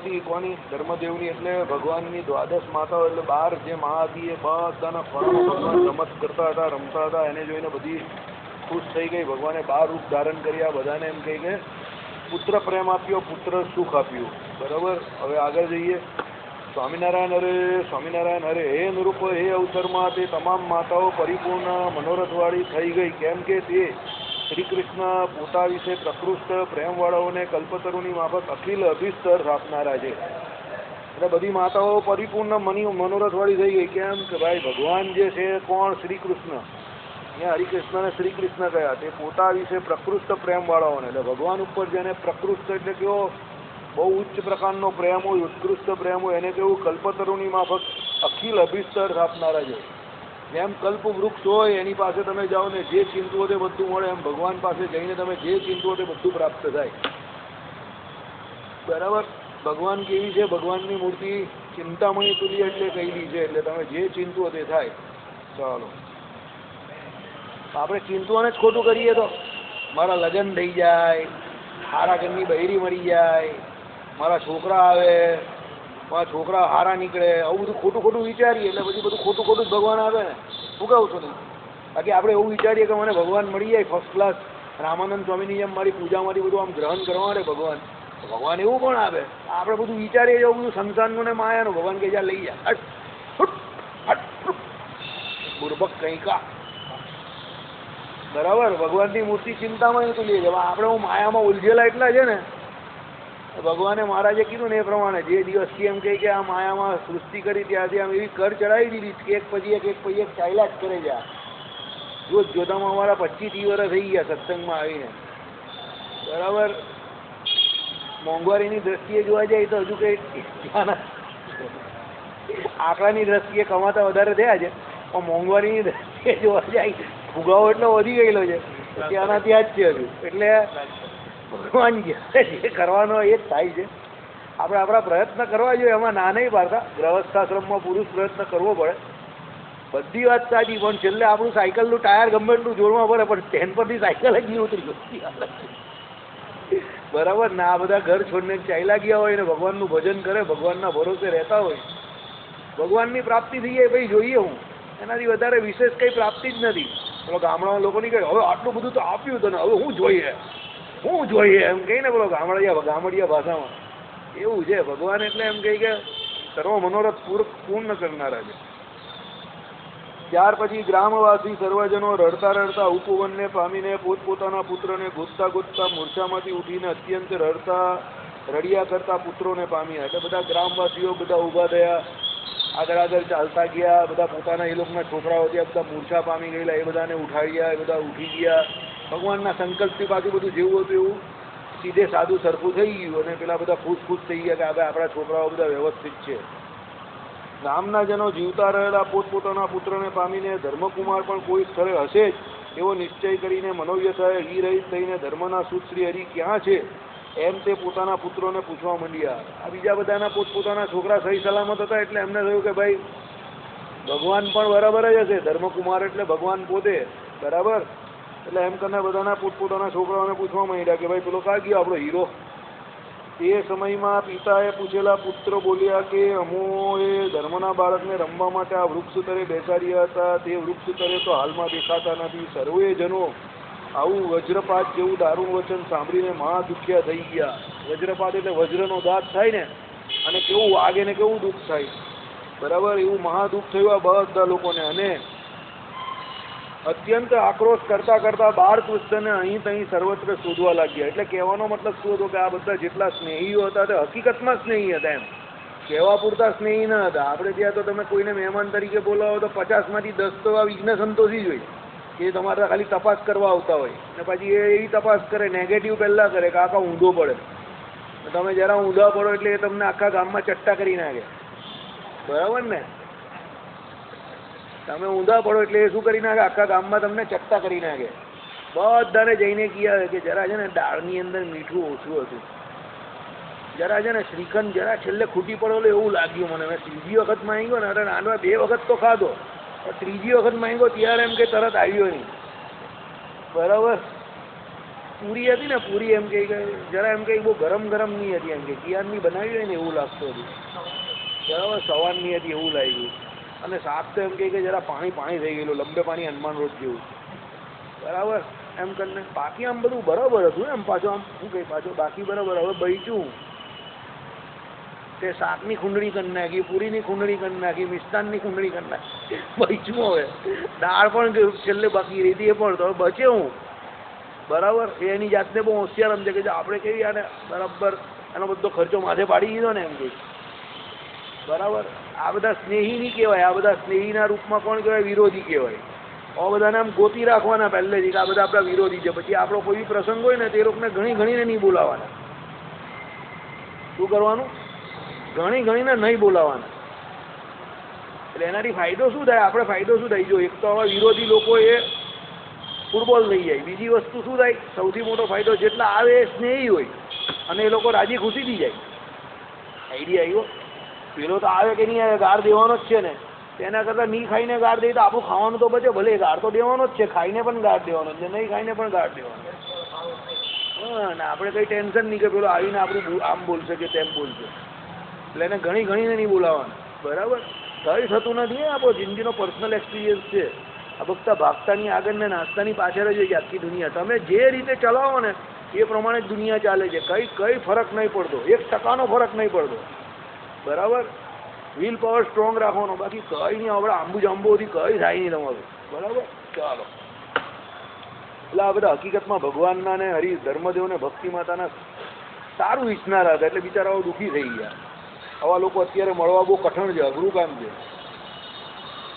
હતી કોની? ધર્મદેવની. એટલે ભગવાનની દ્વાદશ માતાઓ એટલે 12 જે મા હતી એ બધાના ફળમાં ભગવાન રમત કરતા હતા, રમતા હતા. એને જોઈને બધી ખુશ થઈ ગઈ. ભગવાને 12 રૂપ ધારણ કર્યા. બધાને એમ કહી કે પુત્ર પ્રેમ આપ્યો, પુત્ર સુખ આપ્યું. બરાબર. હવે આગળ જઈએ. સ્વામિનારાયણ હરે, સ્વામિનારાયણ હરે. હે નૃપ, હે અવસરમાં તે તમામ માતાઓ પરિપૂર્ણ મનોરથવાળી થઈ ગઈ. કેમ કે તે શ્રી કૃષ્ણ પોતા વિશે પ્રકૃષ્ટ પ્રેમવાળાઓને કલ્પતરુની માફક અખિલ અભિસ્તર આપનારા છે. એટલે બધી માતાઓ પરિપૂર્ણ મનોરથવાળી થઈ ગઈ. કેમ કે ભાઈ ભગવાન જે છે કોણ? શ્રી કૃષ્ણ. અહીંયા હરિકૃષ્ણને શ્રી કૃષ્ણ કયા. તે પોતા વિશે પ્રકૃષ્ટ પ્રેમવાળાઓને, એટલે ભગવાન ઉપર જેને પ્રકૃષ્ટ એટલે કેવો બહુ ઉચ્ચ પ્રકારનો પ્રેમ હોય, ઉત્કૃષ્ટ પ્રેમ હોય, એને કેવું કલ્પતરુની માફક અખિલ અભિસ્તર આપનારા છે. જેમ કલ્પ વૃક્ષ હોય એની પાસે તમે જાઓ ને જે ચિંતવો તે બધું મળે, એમ ભગવાન પાસે જઈને તમે જે ચિંતવો તે બધું પ્રાપ્ત થાય. બરાબર. ભગવાન કેવી છે? ભગવાનની મૂર્તિ ચિંતામણી તુલ્ય એટલે કહેલી છે. એટલે તમે જે ચિંતવો તે થાય. ચાલો, આપણે ચિંતવાને જ ખોટું કરીએ તો મારા લગ્ન થઈ જાય, સારા ઘરની બૈરી મળી જાય, મારા છોકરા આવે, મારા છોકરા હારા નીકળે, આવું બધું ખોટું ખોટું વિચારીએ એટલે પછી બધું ખોટું ખોટું જ ભગવાન આવે ને. શું કહું છું નહીં? બાકી આપણે એવું વિચારીએ કે મને ભગવાન મળી જાય ફર્સ્ટ ક્લાસ, રામાનંદ સ્વામીની જેમ મારી પૂજામાંથી બધું આમ ગ્રહણ કરવા દે ભગવાન, ભગવાન એવું પણ આવે. આપણે બધું વિચારીએ એવું બધું સંસારનું ને માયાનું. ભગવાન કે જ્યાં લઈ જાય બુરબક કંઈ કા. બરાબર. ભગવાનની મૂર્તિ ચિંતામાં તો લઈએ છે. આપણે હું માયામાં ઉલझેલા એટલા છે ને, ભગવાને મહારાજે કીધું ને એ પ્રમાણે જે દિવસથી એમ કહે કે આ માયામાં સૃષ્ટિ કરી ત્યાંથી આમ એવી કર ચડાવી દીધી કે એક પછી એક ચાલ્યા જ કરે છે. જો જોતામાં અમારા 25-30 વર્ષ થઈ ગયા સત્સંગમાં આવીને. બરાબર. મોંઘવારીની દ્રષ્ટિએ જોવા જાય તો હજુ કંઈ આંકડાની દ્રષ્ટિએ કમાતા વધારે થયા છે, પણ મોંઘવારીની દ્રષ્ટિએ જોવા જાય ફુગાવો એટલો વધી ગયેલો છે ત્યાંના ત્યાં જ છે હજુ. એટલે ભગવાન જે કરવાનો એ જ થાય છે. આપણે આપણા પ્રયત્ન કરવા જોઈએ, એમાં ના નહીં પાડતા. ગ્રહસ્થાશ્રમમાં પુરુષ પ્રયત્ન કરવો પડે, બધી વાત સાચી. પણ છેલ્લે આપણું સાયકલનું ટાયર ગમે એટલું જોડવા પડે, પણ સ્ટેન્ડ પરથી સાયકલ જ નહીં ઉતરી. બરાબર ને? આ બધા ઘર છોડીને ચાલ્યા ગયા હોય ને ભગવાનનું ભજન કરે, ભગવાનના ભરોસે રહેતા હોય, ભગવાનની પ્રાપ્તિ થઈ જાય ભાઈ. જોઈએ હું એનાથી વધારે વિશેષ કંઈ પ્રાપ્તિ જ નથી. પેલો ગામડાના લોકો નહીં કહે હવે આટલું બધું તો આપ્યું તને, હવે હું જોઈએ એમ કહીને પેલો ગામડિયા ભાષામાં એવું છે. ભગવાન એટલે એમ કહી કે સર્વ મનોરથ પૂર્ણ કરનારા છે. ત્યાર પછી ગ્રામવાસી સર્વજનો રડતા રડતા ઉપવનને પામીને પોતપોતાના પુત્રને ગોતતા ગોતતા મૂર્છામાંથી ઉઠીને અત્યંત રડ્યા કરતા પુત્રોને પામ્યા. એટલે બધા ગ્રામવાસીઓ બધા ઊભા થયા, આગળ ચાલતા ગયા. બધા પોતાના એ લોકોના છોકરાઓ ત્યાં બધા મૂર્છા પામી ગયેલા એ બધાને ઉઠાડ્યા, એ બધા ઉઠી ગયા. ભગવાનના સંકલ્પથી પાછું બધું જેવું હતું એવું સીધે સાદું સરખું થઈ ગયું. અને પેલા બધા ખુશ થઈ ગયા કે હવે આપણા છોકરાઓ બધા વ્યવસ્થિત છે. ગામના જનો જીવતા રહેલા પોતપોતાના પુત્રને પામીને ધર્મકુમાર પણ કોઈ સ્થળે હશે જ એવો નિશ્ચય કરીને મનોવ્યથાએ હિરહિત થઈને ધર્મના સુત શ્રી હરિ ક્યાં છે એમ તે પોતાના પુત્રોને પૂછવા માંડ્યા. આ બીજા બધાના પોતપોતાના છોકરા સહી સલામત હતા એટલે એમને થયું કે ભાઈ ભગવાન પણ બરાબર જ હશે, ધર્મકુમાર એટલે ભગવાન પોતે. બરાબર. એટલે એમ કરીને બધાના પોતપોતાના છોકરાઓને પૂછવા માંડ્યા કે ભાઈ પેલો કાં ગયો આપણો હીરો. તે સમયમાં પિતાએ પૂછેલા પુત્ર બોલ્યા કે અમોએ ધર્મના બાળકને રમવા માટે આ વૃક્ષ તરે બેસાડ્યા હતા, તે વૃક્ષ તરે તો હાલમાં દેખાતા નથી. સર્વે જનો આવું વજ્રપાત જેવું દારૂણ વચન સાંભળીને મહા દુખ્યા થઈ ગયા. વજ્રપાત એટલે વજ્રનો દાંત થાય ને, અને કેવું વાગે ને કેવું દુઃખ થાય. બરાબર. એવું મહા દુઃખ થયું આ બધા લોકોને. અને અત્યંત આક્રોશ કરતા કરતા 12 પુસ્તકને અહીં તહીં સર્વત્ર શોધવા લાગ્યા. એટલે કહેવાનો મતલબ શું હતો કે આ બધા જેટલા સ્નેહીઓ હતા તે હકીકતમાં સ્નેહી હતા. એમ કહેવા પૂરતા સ્નેહી ન હતા. આપણે ત્યાં તો તમે કોઈને મહેમાન તરીકે બોલાવો તો 50માંથી 10 તો આ વિઘ્ન સંતોષી જ હોય કે તમારે ખાલી તપાસ કરવા આવતા હોય. ને પછી એ તપાસ કરે, નેગેટિવ પહેલાં કરે કે આખા ઊંધો પડે. તમે જરા ઊંધા પડો એટલે એ તમને આખા ગામમાં ચટ્ટા કરી નાખે. બરાબર ને? તમે ઊંધા પડો એટલે એ શું કરી નાખે? આખા ગામમાં તમને ચટ્ટા કરી નાખે. બધાને જઈને કહે કે જરા છે ને દાળની અંદર મીઠું ઓછું હતું, જરા છે ને શ્રીખંડ જરા છેલ્લે ખૂટી પડેલો એવું લાગ્યું મને. મેં ત્રીજી વખત માંગ્યો ને, અરે નાનો 2 વખત તો ખાધો, ત્રીજી વખત માંગ્યો ત્યારે એમ કે તરત આવ્યો નહીં. બરાબર. પૂરી હતી ને પૂરી એમ કે જરા એમ કે બહુ ગરમ ગરમ નહીં હતી એમ કે કિયારની બનાવી હોય ને એવું લાગતું હતું બરાબર સવારની હતી એવું લાગ્યું અને શાક તો એમ કે જરા પાણી પાણી થઈ ગયેલું લંબે પાણી હનુમાન રોડ જેવું બરાબર એમ કરીને બાકી આમ બધું બરાબર હતું ને એમ પાછું આમ શું કહે પાછું બાકી બરાબર હવે બહીચું તે શાકની ખૂંદડી કરી નાખી પૂરીની ખૂંદડી કરી નાખી મિષ્ટાનની ખૂંદડી કરી નાખી બહીચું હવે દાળ પણ છેલ્લે બાકી રહી હતી એ પણ તો હવે બચે હું બરાબર એની જાતને બહુ હોશિયાર સમજે કે આપણે કેવી આને બરાબર એનો બધો ખર્ચો માથે પાડી દીધો ને એમ કે બરાબર આ બધા સ્નેહી નહીં કહેવાય આ બધા સ્નેહીના રૂપમાં કોણ કહેવાય વિરોધી કહેવાય આ બધાને આમ ગોતી રાખવાના પહેલેથી કે આ બધા આપણા વિરોધી છે પછી આપણો કોઈ પ્રસંગ હોય ને તે લોકોને ઘણી ઘણીને નહીં બોલાવાના શું કરવાનું ઘણી ઘણીને નહીં બોલાવાના એટલે એનાથી ફાયદો શું થાય આપણે ફાયદો શું થાય જો એક તો આવા વિરોધી લોકો એ ફૂટબોલ થઈ જાય બીજી વસ્તુ શું થાય સૌથી મોટો ફાયદો જેટલા આવે એ સ્નેહી હોય અને એ લોકો રાજી ખુશીથી જાય આઈડિયા આવ્યો પેલો તો આવે કે નહીં આવે ગાર દેવાનો જ છે ને તેના કરતાં નહીં ખાઈને ગાર દઈએ તો આપણું ખાવાનું તો બચે ભલે ગાર તો દેવાનો જ છે ખાઈને પણ ગાર દેવાનો ને નહીં ખાઈને પણ ગાર દેવાનો હા ને આપણે કંઈ ટેન્શન નહીં કે પેલો આવીને આપણું આમ બોલશે કે તેમ બોલશે એટલે એને ઘણી ઘણીને નહીં બોલાવવાનું બરાબર કંઈ થતું નથી આપણો જિંદગીનો પર્સનલ એક્સપિરિયન્સ છે આ ભક્તા ભાગતાની આગળ ને નાસ્તાની પાછળ જ હોય આખી દુનિયા તમે જે રીતે ચલાવો ને એ પ્રમાણે જ દુનિયા ચાલે છે કઈ ફરક નહીં પડતો 1% ફરક નહીં પડતો બરાબર વ્હીલ પાવર સ્ટ્રોંગ રાખવાનો બાકી કંઈ નહીં આપણે આંબુ જાંબુથી કંઈ થાય નહીં તમારું બરાબર ચાલો એટલે આ બધા હકીકતમાં ભગવાનના ને હરિ ધર્મદેવને ભક્તિ માતાના સારું ઈચ્છનારા હતા એટલે બિચારાઓ દુઃખી થઈ ગયા આવા લોકો અત્યારે મળવા બહુ કઠણ છે અઘરું કામ છે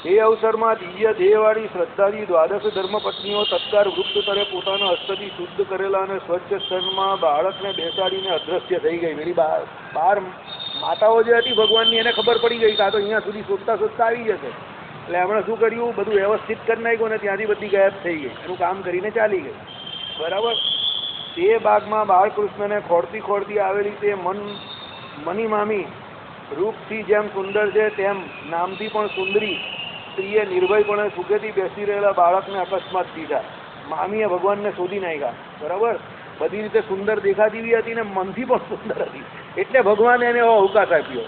એ અવસરમાં દિવ્ય દેહવાળી શ્રદ્ધાથી દ્વાદશ ધર્મપત્નીઓ તત્કાર વૃક્ષ તરે પોતાના હસ્તથી શુદ્ધ કરેલા અને સ્વચ્છ સ્તરમાં બાળકને બેસાડીને અદ્રશ્ય થઈ ગઈ મેરી બાર માતાઓ જે હતી ભગવાનની એને ખબર પડી ગઈ કે આ તો અહીંયા સુધી શોધતા શોધતા આવી જશે એટલે એમણે શું કર્યું બધું વ્યવસ્થિત કરી નાખ્યું ને ત્યાંથી બધી ગાયબ થઈ ગઈ એનું કામ કરીને ચાલી ગઈ બરાબર તે બાગમાં બાળકૃષ્ણને ખોડતી ખોડતી આવેલી તે મની મામી રૂપથી જેમ સુંદર છે તેમ નામથી પણ સુંદરી સ્ત્રીએ નિર્ભયપણે સુખેથી બેસી રહેલા બાળકને અકસ્માત દીધા મામીએ ભગવાનને શોધી નાખ્યા બરાબર બધી રીતે સુંદર દેખાતી બી હતી ને મનથી પણ સુંદર હતી એટલે ભગવાને એને અવકાશ આપ્યો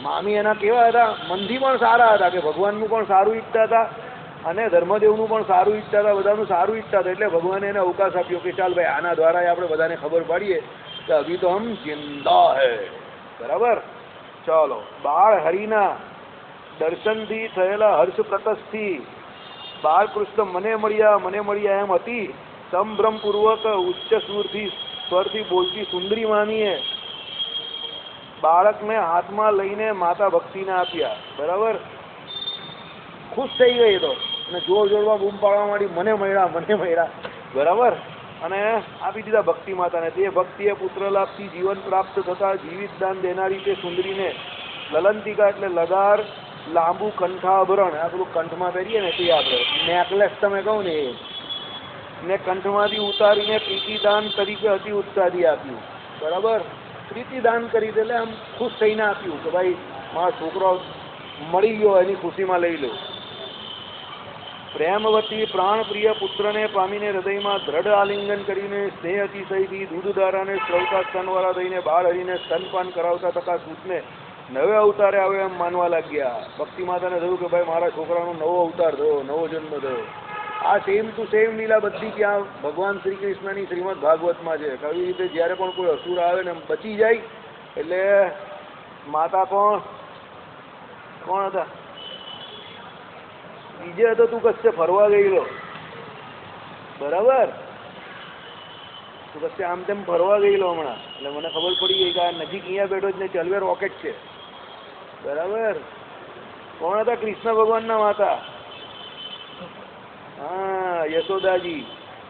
મામી એના કેવા હતા મનથી પણ સારા હતા કે ભગવાનનું પણ સારું ઈચ્છતા હતા અને ધર્મદેવનું પણ સારું ઈચ્છતા હતા બધાનું સારું ઈચ્છતા હતા એટલે ભગવાને એને અવકાશ આપ્યો કે ચાલ ભાઈ આના દ્વારા આપણે બધાને ખબર પાડીએ કે અભી તો હમ જિંદા હૈ બરાબર ચાલો બાળ હરિના દર્શનથી થયેલા હર્ષ પ્રકસથી બાળકૃષ્ણ મને મળ્યા એમ હતી સંભ્રમપૂર્વક ઉચ્ચ સ્વરથી બોલતી સુંદરી મામીએ બાળકને હાથમાં લઈને માતા ભક્તિને આપ્યા બરાબર ખુશ થઈ ગઈ તો અને જોર જોરમાં બૂમ પાડવા માંડી મને મળ્યા બરાબર અને આપી દીધા ભક્તિ માતાને તે ભક્તિએ પુત્ર લાભથી જીવન પ્રાપ્ત થતા જીવિત દાન દેનારી તે સુંદરીને લલંતિકા એટલે લગાર લાંબુ કંઠાભરણ આ પેલું કંઠમાં પહેરીએ ને તે આપણે નેકલેસ તમે કહું ને ને કંઠમાંથી ઉતારીને પ્રીતિદાન તરીકે અતિ ઉત્સાહથી આપ્યું બરાબર પ્રીતિદાન કરી એટલે આમ ખુશ થઈને આપ્યું કે ભાઈ મારો છોકરો મળી ગયો એની ખુશીમાં લઈ લો પ્રેમવતી પ્રાણપ્રિય પુત્રને પામીને હૃદયમાં દ્રઢ આલિંગન કરીને સ્નેહ અતિશયથી દૂધધારાને સ્રવતા સ્તનવાળા થઈને બાળ હરીને સ્તનપાન કરાવતા તથા સૂતને નવે અવતારે આવે એમ માનવા લાગ્યા ભક્તિ માતાને થયું કે ભાઈ મારા છોકરાનો નવો અવતાર થયો નવો જન્મ થયો આ સેમ ટુ સેમ લીલા બધી ત્યાં ભગવાન શ્રી કૃષ્ણની શ્રીમદ ભાગવતમાં છે કઈ રીતે જ્યારે પણ કોઈ અસુર આવે ને બચી જાય એટલે માતા કોણ હતા બીજે હતો તું કશે ફરવા ગયેલો બરાબર તું કશે આમ તેમ ફરવા ગયેલો હમણાં એટલે મને ખબર પડી ગઈ કે આ નજીક અહીંયા બેઠો જ ને ચલવે રોકેટ છે બરાબર કોણ હતા કૃષ્ણ ભગવાનના માતા હા યશોદાજી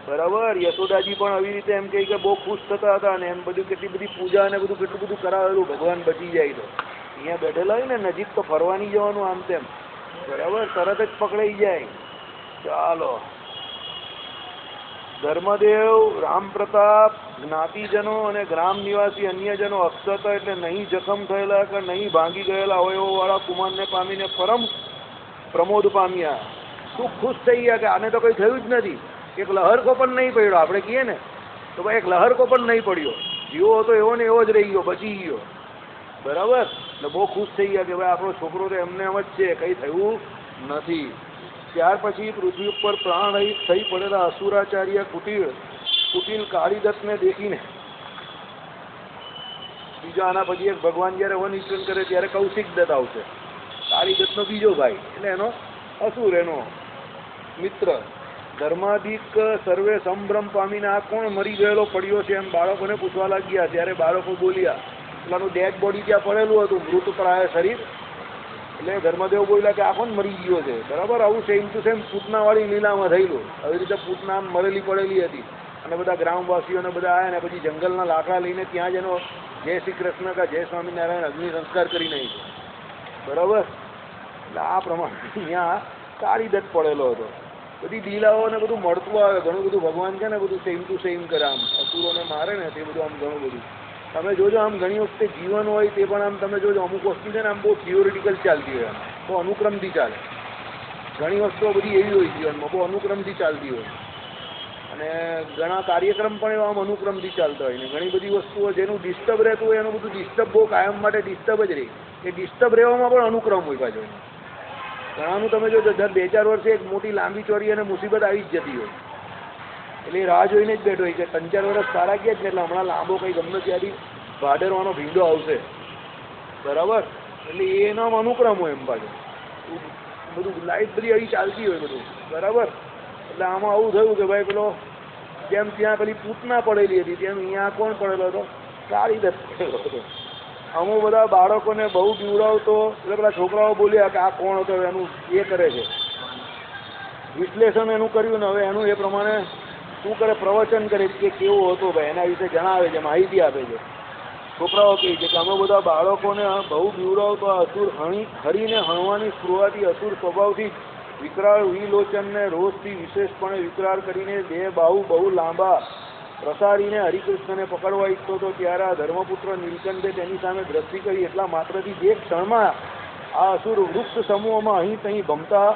બરાબર યશોદાજી પણ આવી રીતે એમ કહે કે બહુ ખુશ થતા હતા અને એમ બધું કેટલી બધી પૂજા અને બધું કેટલું બધું કરાવેલું ભગવાન બચી જાય તો અહીંયા બેઠેલા હોય ને નજીક તો ફરવાની જવાનું આમ તેમ બરાબર તરત જ પકડાઈ જાય ચાલો ધર્મદેવ રામ પ્રતાપ જ્ઞાતિજનો અને ગ્રામ નિવાસી અન્યજનો અક્ષત એટલે નહીં જખમ થયેલા કે નહીં ભાંગી ગયેલા અવયવો વાળા કુમારને પામીને પરમ પ્રમોદ પામ્યા શું ખુશ થઈ ગયા કે આને તો કંઈ થયું જ નથી એક લહરકો પણ નહીં પડ્યો આપણે કહીએ ને તો ભાઈ એક લહરકો પણ નહીં પડ્યો, જેવો હતો એવો ને એવો જ રહી ગયો, બચી ગયો. બરાબર. એટલે બહુ ખુશ થઈ ગયા કે ભાઈ આપણો છોકરો તો એમને એમ જ છે, કંઈ થયું નથી. ત્યાર પછી પૃથ્વી ઉપર પ્રાણરહિત થઈ પડેલા અસુરાચાર્ય કુટિલ કાળીદત્તને દેખીને, બીજા આના પછી એક ભગવાન જયારે વનવિચરણ કરે ત્યારે કૌશિક દત્ત આવશે, કાળીદત્તનો બીજો ભાઈ, એટલે એનો અસુર, એનો મિત્ર. ધર્માધિક સર્વે સંભ્રમ પામીને આ કોણ મરી ગયેલો પડ્યો છે એમ બાળકોને પૂછવા લાગ્યા. ત્યારે બાળકો બોલ્યા, પેલાનું ડેડ બોડી ત્યાં પડેલું હતું, મૃતપ્રાય શરીર, એટલે ધર્મદેવ બોલ્યા કે આ કોણ મરી ગયો છે. બરાબર. આવું સેમ ટુ સેમ પૂતનાવાળી લીલામાં થયેલું. આવી રીતે પૂતના મરેલી પડેલી હતી અને બધા ગ્રામવાસીઓને બધા આવ્યા ને પછી જંગલના લાકડા લઈને ત્યાં જ એનો જય શ્રી કૃષ્ણ કા જય સ્વામિનારાયણ અગ્નિ સંસ્કાર કરી નાખ્યો. બરાબર. એટલે આ પ્રમાણે અહીંયા કાળીદત્ત પડેલો હતો. બધી લીલાઓ ને બધું મળતું આવે, ઘણું બધું ભગવાન છે ને બધું સેમ ટુ સેમ કરે. આમ અસુરોને મારે ને તે બધું આમ ઘણું બધું તમે જોજો. આમ ઘણી વખતે જીવન હોય તે પણ આમ તમે જોજો અમુક વસ્તુ છે ને આમ બહુ થિયોરિટિકલ ચાલતી હોય, બહુ અનુક્રમથી ચાલે. ઘણી વસ્તુઓ બધી એવી હોય જીવનમાં, બહુ અનુક્રમથી ચાલતી હોય. અને ઘણા કાર્યક્રમ પણ એવા આમ અનુક્રમથી ચાલતા હોય ને ઘણી બધી વસ્તુઓ જેનું ડિસ્ટર્બ રહેતું હોય એનું બધું ડિસ્ટર્બ બહુ કાયમ માટે ડિસ્ટર્બ જ રહી. એ ડિસ્ટર્બ રહેવામાં પણ અનુક્રમ હોય પાછો. ઘણાનું તમે જોજો દર 2-4 વર્ષે એક મોટી લાંબી ચોરી અને મુસીબત આવી જ જતી હોય, એટલે એ રાહ જોઈને જ બેઠો હોય કે 3-4 વર્ષ સારા ગયા જ ને એટલે હમણાં લાંબો કંઈ ગમે ત્યાંથી ભાદરવાનો ભીંડો આવશે. બરાબર. એટલે એનો અનુક્રમ હોય એમ પાછો બધું લાઈફ બધી આવી ચાલતી હોય બધું. બરાબર. એટલે આમાં આવું થયું કે ભાઈ પેલો જેમ ત્યાં પેલી પૂતના પડેલી હતી તેમ અહીંયા કોણ પડેલો હતો, કાળીદત્ત પડેલો હતો. અમુક બધા બાળકોને બહુ બીવડાવતો એટલે પેલા છોકરાઓ બોલ્યા કે આ કોણ હતો, એનું એ કરે છે વિશ્લેષણ એનું કર્યું ને હવે એનું એ પ્રમાણે શું કરે, પ્રવચન કરે કે કેવો હતો ભાઈ, એના વિશે જણાવે છે, માહિતી આપે છે. છોકરાઓ કહે છે કે અમે બધા બાળકોને બહુ બીવડાવતો અસુર હરીને હણવાની સ્પૃહાથી અસુર સ્વભાવથી વિકરાળ વિલોચનને રોષથી વિશેષપણે વિકરાળ કરીને 2 બાહુ બહુ લાંબા પ્રસારીને હરિકૃષ્ણને પકડવા ઈચ્છતો હતો. ત્યારે આ ધર્મપુત્ર નીલકંઠે તેની સામે દ્રષ્ટિ કરી એટલા માત્રથી જે ક્ષણમાં આ અસુર વૃક્ષ સમૂહમાં અહીં તહીં ભમતા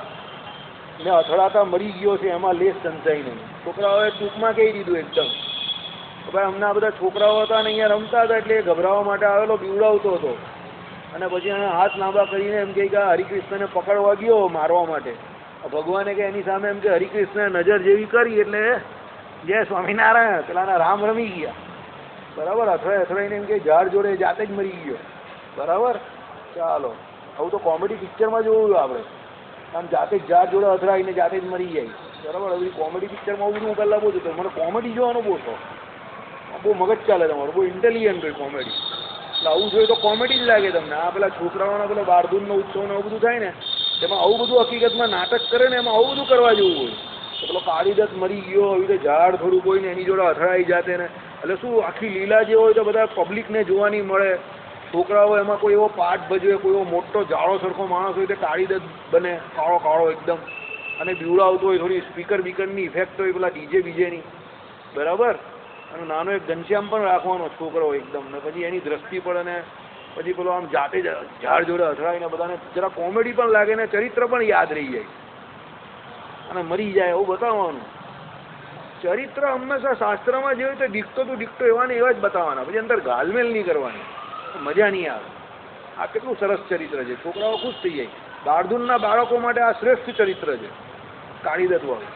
ને અથડાતા મરી ગયો છે, એમાં લેશ સંશય નહીં. છોકરાઓએ ટૂંકમાં કહી દીધું એકદમ. ભાઈ અમને આ બધા છોકરાઓ હતા ને અહીંયા રમતા હતા એટલે ગભરાવા માટે આવેલો, બીવડાવતો હતો. અને પછી એને હાથ લાંબા કરીને એમ કહે કે હરિકૃષ્ણને પકડવા ગયો મારવા માટે. ભગવાને કે એની સામે એમ કે હરિકૃષ્ણને નજર જેવી કરી એટલે જય સ્વામિનારાયણ પેલાના રામ રમી ગયા. બરાબર. અથડાઈને એમ કે ઝાડ જોડે જાતે જ મરી ગયો. બરાબર. ચાલો આવું તો કોમેડી પિક્ચરમાં જોવું આપણે, આમ જાતે જ ઝાડ જોડે અથડાઈને જાતે જ મરી જાય. બરાબર. હવે કોમેડી પિક્ચરમાં આવું બધું હું પહેલાં બહુ જોતો, મને કોમેડી જોવાનો બહુ શોખ, બહુ મગજ ચાલે તમારું, બહુ ઇન્ટેલિજન્ટ હોય કોમેડી. એટલે આવું જોઈએ તો કોમેડી જ લાગે તમને. આ પેલા છોકરાઓના પેલા બારધૂનનો ઉત્સવને આવું બધું થાય ને એમાં આવું બધું હકીકતમાં નાટક કરે ને એમાં આવું બધું કરવા જેવું હોય. તો પેલો કાળીદત્ત મરી ગયો આવી રીતે ઝાડ થોડુંક હોય ને એની જોડે અથડાઈ જાતે ને, એટલે શું આખી લીલા જે હોય તો બધા પબ્લિકને જોવાની મળે. છોકરાઓ એમાં કોઈ એવો પાઠ ભજવે, કોઈ એવો મોટો જાડો સરખો માણસ હોય તો કાળીદત્ત બને, કાળો કાળો એકદમ, અને બીવડાવતો હોય, થોડી સ્પીકર બીકરની ઇફેક્ટ હોય પેલા ડીજે બીજેની. બરાબર. અને નાનો એક ઘનશ્યામ પણ રાખવાનો છોકરો એકદમ, ને પછી એની દ્રષ્ટિ પડે ને પછી પેલો આમ જાતે ઝાડ જોડે અથડાઈને બધાને જરા કોમેડી પણ લાગે ને ચરિત્ર પણ યાદ રહી જાય અને મરી જાય એવું બતાવવાનું. ચરિત્ર હંમેશા શાસ્ત્રમાં જે હોય તો દીકતો તો દીકતો એવા ને એવા જ બતાવવાના, પછી અંદર ગાલમેલ નહીં કરવાની, મજા નહીં આવે. આ કેટલું સરસ ચરિત્ર છે, છોકરાઓ ખુશ થઈ જાય. બાળધૂનના બાળકો માટે આ શ્રેષ્ઠ ચરિત્ર છે કાળીદત્ત વાળું.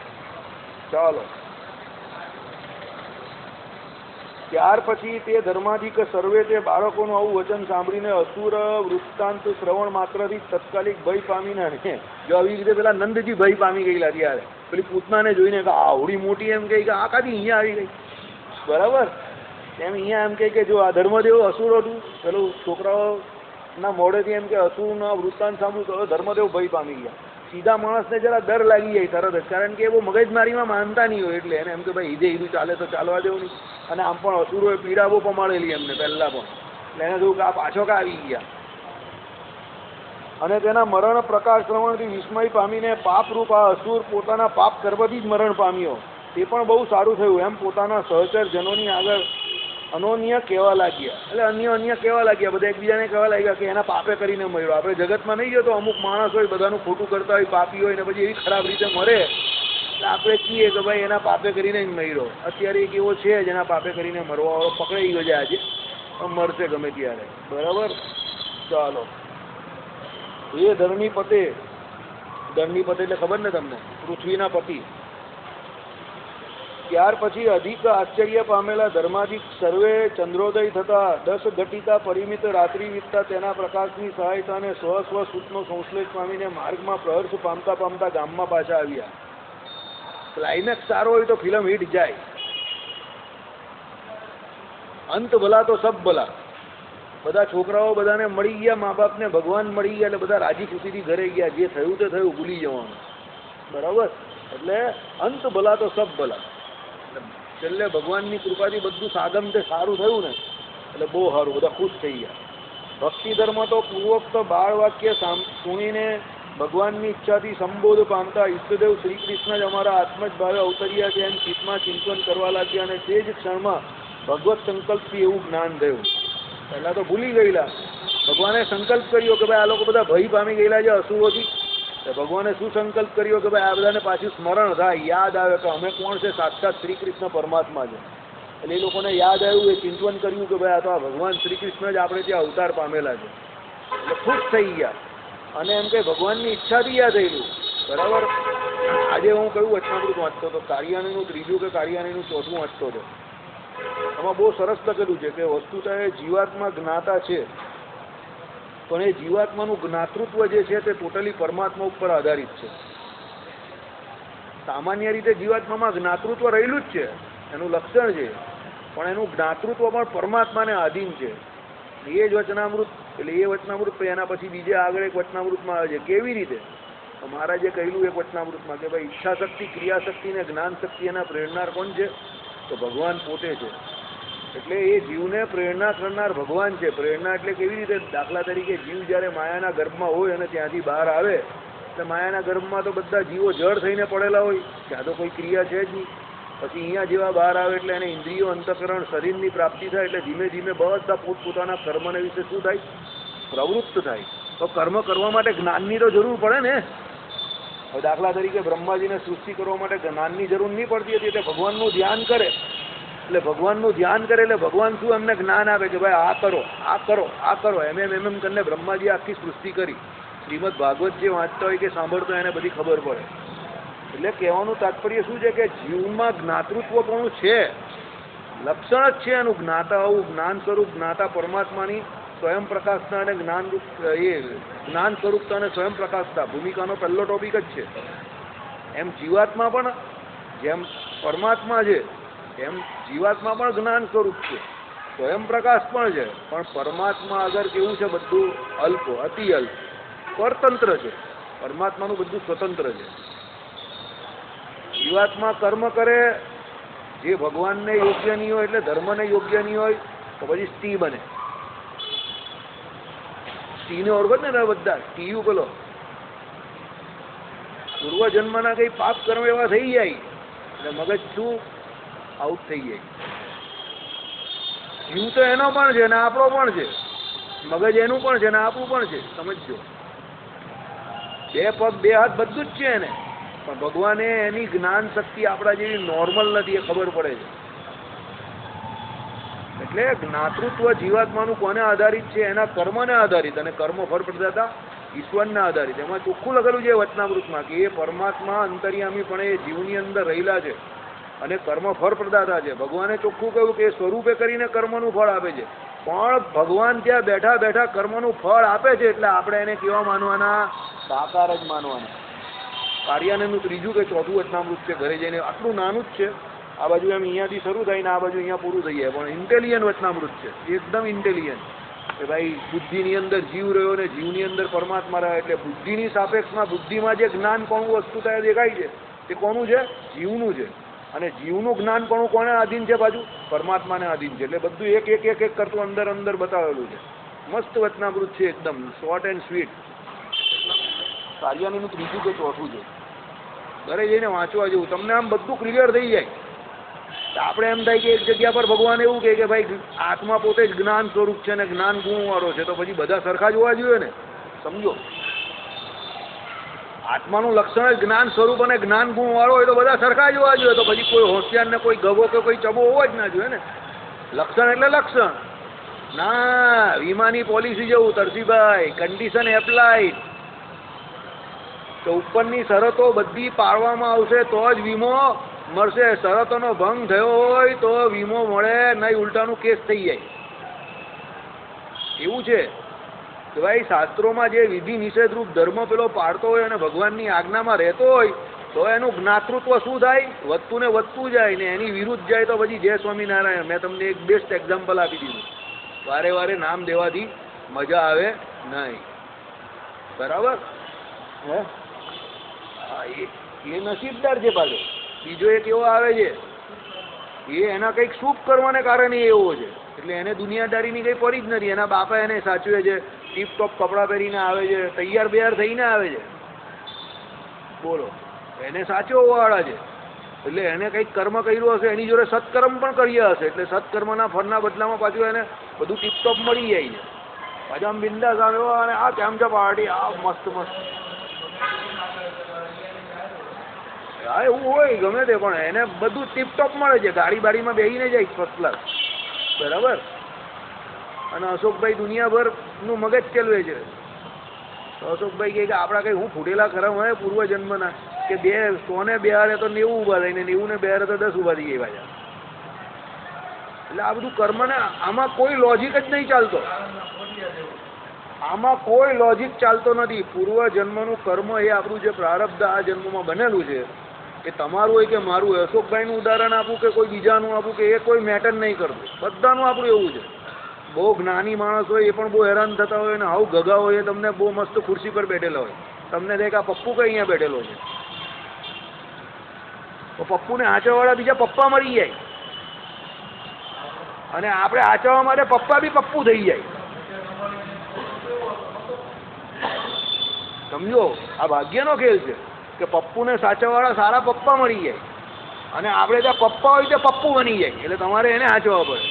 ચાલો ત્યાર પછી તે ધર્માધિક સર્વે તે બાળકોનું આવું વચન સાંભળીને અસુર વૃત્તાંત શ્રવણ માત્રથી તત્કાલિક ભય પામીને, જો આવી રીતે પેલા નંદજી ભય પામી ગયેલા ત્યારે પેલી પૂતનાને જોઈને કે આવડી મોટી એમ કહે કે આ કાથી અહીંયા આવી ગઈ. બરાબર. એમ અહીંયા એમ કે જો આ ધર્મદેવ અસુર હતું, પેલું છોકરાઓના મોઢેથી એમ કે અસુરના વૃત્તાંત સાંભળ્યું તો ધર્મદેવ ભય પામી ગયા. સીધા માણસને જરા ડર લાગી જાય તરત જ, કારણ કે એ બહુ મગજમારીમાં માનતા નહીં હોય એટલે એને એમ કે ભાઈ ઈદે ઈદું ચાલે તો ચાલવા દેવું નહીં. અને આમ પણ અસુરોએ પીડા બહુ પમાડેલી એમને પહેલાં પણ, એટલે એને થયું કે આ પાછો કા આવી ગયા. અને તેના મરણ પ્રકાશ શ્રવણથી વિસ્મય પામીને પાપરૂપ આ અસુર પોતાના પાપ કર્મથી જ મરણ પામ્યો. તે પણ બહુ સારું થયું એમ પોતાના સહચર જનોની આગળ અનોન્ય કહેવા લાગ્યા. એટલે અન્ય કહેવા લાગ્યા, બધા એકબીજાને કહેવા લાગ્યા કે એના પાપે કરીને મળ્યો. આપણે જગતમાં નહીં જતો અમુક માણસ હોય બધાનું ખોટું કરતા હોય, પાપી હોય ને પછી એવી ખરાબ રીતે મરે આપણે કહીએ કે ભાઈ એના પાપે કરીને જ મર્યો. અત્યારે એક એવો છે જેના પાપે કરીને મરવાવાળો પકડાઈ ગયો છે આજે, મરશે ગમે ત્યારે. બરાબર. ચાલો. એ ધરણીપતે એટલે ખબર ને તમને, પૃથ્વીના પતિ. ત્યાર પછી અધિક આશ્ચર્ય પામેલા ધર્માધિક સર્વે ચંદ્રોદય થતા 10 ઘટિતા પરિમિત રાત્રિ વીતતા તેના પ્રકાશની સહાયતાને સ્વ સૂતનો સંશ્લેષ પામીને માર્ગમાં પ્રહર્ષ પામતા પામતા ગામમાં પાછા આવ્યા. ક્લાઇમેક્સ સારો હોય તો ફિલ્મ હિટ જાય. અંત ભલા તો સબ ભલા. બધા છોકરાઓ બધાને મળી ગયા, મા બાપને ભગવાન મળી ગયા, એટલે બધા રાજી ખુશીથી ઘરે ગયા. જે થયું તે થયું, ભૂલી જવાનું. બરાબર. એટલે અંત ભલા તો સબ ભલા. છેલ્લે ભગવાનની કૃપાથી બધું સાધન તે સારું થયું ને, એટલે બહુ સારું, બધા ખુશ થઈ ગયા. ભક્તિ ધર્મ તો પૂર્વોક્ત બાળ વાક્ય સુણીને ભગવાનની ઈચ્છાથી સંબોધ પામતા ઈષ્ટદેવ શ્રી કૃષ્ણ જ અમારા આત્મ જ ભાવે અવતર્યા છે એમ ચિત્તમાં ચિંતન કરવા લાગ્યા. અને તે જ ક્ષણમાં ભગવત સંકલ્પથી એવું જ્ઞાન થયું. પહેલાં તો ભૂલી ગયેલા. ભગવાને સંકલ્પ કર્યો કે ભાઈ આ લોકો બધા ભય પામી ગયેલા છે અસુરોથી. ભગવાને શું સંકલ્પ કર્યો કે ભાઈ આ બધાને પાછું સ્મરણ થાય, યાદ આવે કે અમે કોણ છે, સાક્ષાત શ્રી કૃષ્ણ પરમાત્મા છે. એટલે એ લોકોને યાદ આવ્યું, એ ચિંતન કર્યું કે ભાઈ આ તો આ ભગવાન શ્રી કૃષ્ણ જ આપણે ત્યાં અવતાર પામેલા છે. એટલે ખુશ થઈ ગયા. અને એમ કે ભગવાનની ઈચ્છાથી યાદ થયેલું. બરાબર. આજે હું કયું વચનામૃત વાંચતો હતો, કાર્યાણીનું 3જું કે કાર્યાણીનું 4થું વાંચતો હતો. એમાં બહુ સરસ લખેલું છે કે વસ્તુતઃ એ જીવાત્મા જ્ઞાતા છે, પણ એ જીવાત્માનું જ્ઞાતૃત્વ જે છે તે ટોટલી પરમાત્મા ઉપર આધારિત છે. સામાન્ય રીતે જીવાત્મામાં જ્ઞાતૃત્વ રહેલું જ છે, એનું લક્ષણ છે, પણ એનું જ્ઞાતૃત્વ પણ પરમાત્માને આધીન છે. એ જ વચનામૃત, એટલે એ વચનામૃત એના પછી બીજે આગળ એક વચનામૃતમાં આવે છે. કેવી રીતે? મહારાજે કહેલું એક વચનામૃતમાં કે ભાઈ ઈચ્છા શક્તિ, ક્રિયાશક્તિ ને જ્ઞાન શક્તિ એના પ્રેરનાર કોણ છે? તો ભગવાન પોતે છે. એટલે એ જીવને પ્રેરણા કરનાર ભગવાન છે. પ્રેરણા એટલે કેવી રીતે? દાખલા તરીકે જીવ જ્યારે માયાના ગર્ભમાં હોય અને ત્યાંથી બહાર આવે, એટલે માયાના ગર્ભમાં તો બધા જીવો જળ થઈને પડેલા હોય, ત્યાં તો કોઈ ક્રિયા છે જ નહીં. પછી અહીંયા જેવા બહાર આવે એટલે એને ઇન્દ્રિયો, અંતઃકરણ, શરીરની પ્રાપ્તિ થાય. એટલે ધીમે ધીમે બધા પોતપોતાના કર્મને વિશે શું થાય? પ્રવૃત્ત થાય. તો કર્મ કરવા માટે જ્ઞાનની તો જરૂર પડે ને. હવે દાખલા તરીકે બ્રહ્માજીને સૃષ્ટિ કરવા માટે જ્ઞાનની જરૂર નહીં પડતી હતી, એટલે ભગવાનનું ધ્યાન કરે. એટલે ભગવાનનું ધ્યાન કરે એટલે ભગવાન શું એમને જ્ઞાન આપે કે ભાઈ આ કરો, આ કરો, આ કરો, એમ કરીને બ્રહ્માજી આખી સૃષ્ટિ કરી. શ્રીમદ ભાગવત જે વાંચતા હોય કે સાંભળતો એને બધી ખબર પડે. એટલે કહેવાનું તાત્પર્ય શું છે કે જીવમાં જ્ઞાતૃત્વ પણ છે, લક્ષણ જ છે એનું. જ્ઞાતા આવું જ્ઞાન સ્વરૂપ, જ્ઞાતા પરમાત્માની સ્વયં પ્રકાશતા અને જ્ઞાન સ્વરૂપતા અને સ્વયં પ્રકાશતા ભૂમિકાનો પહેલો ટોપિક જ છે. એમ જીવાત્મા પણ જેમ પરમાત્મા છે એમ જીવાત્મા પણ જ્ઞાન સ્વરૂપ છે, સ્વયં પ્રકાશ પણ છે. પણ પરમાત્મા આગળ કેવું છે? બધું અલ્પ, અતિ અલ્પ, પરતંત્ર છે. પરમાત્માનું બધું સ્વતંત્ર છે. જીવાત્મા કર્મ કરે જે ભગવાનને યોગ્ય નહીં હોય, એટલે ધર્મને યોગ્ય નહીં હોય, તો પછી સ્ટી બને. સ્ટીને ઓળખો ને બધા, સ્ટીયું પેલો પૂર્વજન્મના કઈ પાપ કર્મ એવા થઈ જાય એટલે મગજ શું આઉટ થઈ જાય. જીવ તો એનો પણ છે ને આપણો પણ છે, મગજ એનું પણ છે ને આપણું પણ છે. સમજજો, 2 પગ 2 હાથ બધું જ છે એને, પણ ભગવાને એની જ્ઞાન શક્તિ આપણા જેવી નોર્મલ નથી, એ ખબર પડે છે. એટલે જ્ઞાતૃત્વ જીવાત્માનું કોને આધારિત છે? એના કર્મને આધારિત, અને કર્મ ફળ પ્રદાતા ઈશ્વરને આધારિત. એમાં ચોખ્ખું લખેલું છે વચનામૃતમાં કે એ પરમાત્મા અંતર્યામી પણ એ જીવની અંદર રહેલા છે અને કર્મ ફળ પ્રદાતા છે. ભગવાને ચોખ્ખું કહ્યું કે સ્વરૂપે કરીને કર્મનું ફળ આપે છે, પણ ભગવાન ત્યાં બેઠા બેઠા કર્મનું ફળ આપે છે. એટલે આપણે એને કેવા માનવાના? સાકાર જ માનવાના. કાર્યાનનું 3જું કે 4થું વચનામૃત છે, ઘરે જઈને. આટલું નાનું જ છે, આ બાજુ એમ અહીંયાથી શરૂ થાય ને આ બાજુ અહીંયા પૂરું થઈ જાય, પણ ઇન્ટેલિજન્ટ વચનામૃત છે, એકદમ ઇન્ટેલિજન્ટ. કે ભાઈ બુદ્ધિની અંદર જીવ રહ્યો ને જીવની અંદર પરમાત્મા રહે, એટલે બુદ્ધિની સાપેક્ષમાં બુદ્ધિમાં જે જ્ઞાન કોનું વસ્તુ થાય દેખાય છે તે કોનું છે? જીવનું છે. અને જીવનું જ્ઞાન પણ કોને આધીન છે? બાજુ પરમાત્માને આધીન છે. એટલે બધું એક એક એક એક કરતું અંદર અંદર બતાવેલું છે. મસ્ત વચનામૃત છે, એકદમ શોર્ટ એન્ડ સ્વીટ. કાર્યાનીનું 3જું કે 4થું છે, ઘરે જઈને વાંચવા જેવું. તમને આમ બધું ક્લિયર થઈ જાય. આપણે એમ થાય કે એક જગ્યા પર ભગવાન એવું કહે કે ભાઈ આત્મા પોતે જ જ્ઞાન સ્વરૂપ છે ને જ્ઞાન ગુણવાળો છે, તો પછી બધા સરખા જોવા જોઈએ ને. સમજો, આત્માનું લક્ષણ જ જ્ઞાન સ્વરૂપ અને જ્ઞાન ગુણ વાળો હોય તો બધા સરખા જોવા જોઈએ. તો પછી કોઈ હોશિયાર ને કોઈ ગગો કે કોઈ ચબો હોવો જ ના જોઈએ ને. લક્ષણ એટલે લક્ષણ ના. વીમાની પોલિસી જેવું તરસીભાઈ, કન્ડિશન એપ્લાઇડ. તો ઉપરની શરતો બધી પાળવામાં આવશે તો જ વીમો મળશે. શરતોનો ભંગ થયો હોય તો વીમો મળે નહીં, ઉલટાનું કેસ થઈ જાય. એવું છે કે ભાઈ શાસ્ત્રોમાં જે વિધિ નિષેધ રૂપ ધર્મ પેલો પાડતો હોય અને ભગવાનની આજ્ઞામાં રહેતો હોય તો એનું જ્ઞાતૃત્વ શું થાય? વધતું ને વધતું જાય ને એની વિરુદ્ધ જાય તો પછી જય સ્વામિનારાયણ. મેં તમને એક બેસ્ટ એક્ઝામ્પલ આપી દીધું. વારે વારે નામ દેવાથી મજા આવે નહીં. બરાબર હે? હા, એ નસીબદાર છે. પાછો બીજો એક એવો આવે છે એ એના કંઈક શુભ કરવાને કારણે એવો છે, એટલે એને દુનિયાદારીની કંઈ પડી જ નથી. એના બાપા એને સાચવે છે, ટીપટોપ કપડાં પહેરીને આવે છે, તૈયાર બૈયાર થઈને આવે છે. બોલો, એને સાચવવાવાળા છે. એટલે એને કંઈક કર્મ કર્યું હશે, એની જોડે સત્કર્મ પણ કર્યા હશે, એટલે સત્કર્મના ફળના બદલામાં પાછું એને બધું ટીપટોપ મળી જાય છે. પાછા આમ બિંદાસ આવ્યો અને આ કેમ છે પાર્ટી, આ મસ્ત મસ્ત. હા, એવું હોય ગમે તે, પણ એને બધું ટીપટોપ મળે છે. ગાડી બાડીમાં બેસીને જાય ફર્સ્ટ ક્લાસ. બરાબર. અને અશોકભાઈ દુનિયાભરનું મગજ ચલવે છે. અશોકભાઈ કહે કે આપણા કંઈ હું ફૂટેલા કરમ હોય પૂર્વજન્મના કે 100 બેહારે તો 90 ઊભા થઈને, 90 બેહારે તો 10 ઊભા થઈ જાય પાછા. એટલે આ બધું કર્મને આમાં કોઈ લોજિક જ નહીં ચાલતો. આમાં કોઈ લોજિક ચાલતો નથી. પૂર્વજન્મનું કર્મ એ આપણું જે પ્રારબ્ધ આ જન્મમાં બનેલું છે એ તમારું હોય કે મારું હોય. અશોકભાઈનું ઉદાહરણ આપું કે કોઈ બીજાનું આપું કે એ કોઈ મેટર નહીં કરતું. બધાનું આપણું એવું છે. બહુ જ્ઞાની માણસ હોય એ પણ બહુ હેરાન થતા હોય ને આવું ગગા હોય એ તમને બહુ મસ્ત ખુરશી પર બેઠેલા હોય. તમને દેખ આ પપ્પુ કઈ અહીંયા બેઠેલો છે, તો પપ્પુને આંચવાવાળા બીજા પપ્પા મળી જાય અને આપણે આંચવા માટે પપ્પા બી પપ્પુ થઈ જાય. સમજો, આ ભાગ્યનો ખેલ છે કે પપ્પુને સાચવવાળા સારા પપ્પા મળી જાય અને આપણે ત્યાં પપ્પા હોય ત્યાં પપ્પુ બની જાય. એટલે તમારે એને સાચવવા પડે.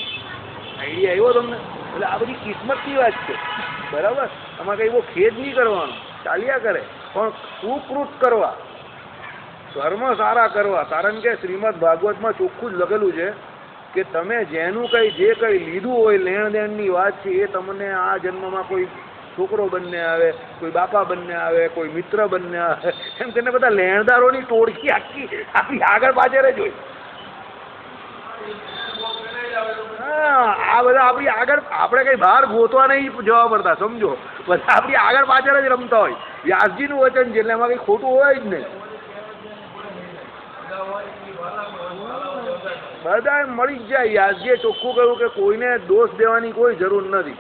આઈડિયા આવ્યો તમને? એટલે આ બધી કિસ્મતની વાત છે. બરાબર. તમારે કંઈ બહુ ખેદ નહીં કરવાનો, ચાલ્યા કરે, પણ સુકૃત કરવા, કર્મ સારા કરવા. કારણ કે શ્રીમદ ભાગવતમાં ચોખ્ખું જ લખેલું છે કે તમે જેનું કંઈ જે કંઈ લીધું હોય લેણ દેણની વાત છે એ તમને આ જન્મમાં કોઈ છોકરો બનને આવે, કોઈ બાપા બનને આવે, કોઈ મિત્ર બનને આવે, એમ કરીને બધા લેણદારોની ટોળકી આખી આપણી આગળ પાછળ જ હોય. હા, આ બધા આપણી આગળ, આપણે કઈ બહાર ગોતવા નહીં જવા પડતા. સમજો, બધા આપણી આગળ પાછળ જ રમતા હોય. વ્યાસજીનું વચન છે એટલે એમાં કઈ ખોટું હોય જ નહીં. બધા મળી જ જાય. વ્યાસજીએ ચોખ્ખું કહ્યું કે કોઈને દોષ દેવાની કોઈ જરૂર નથી.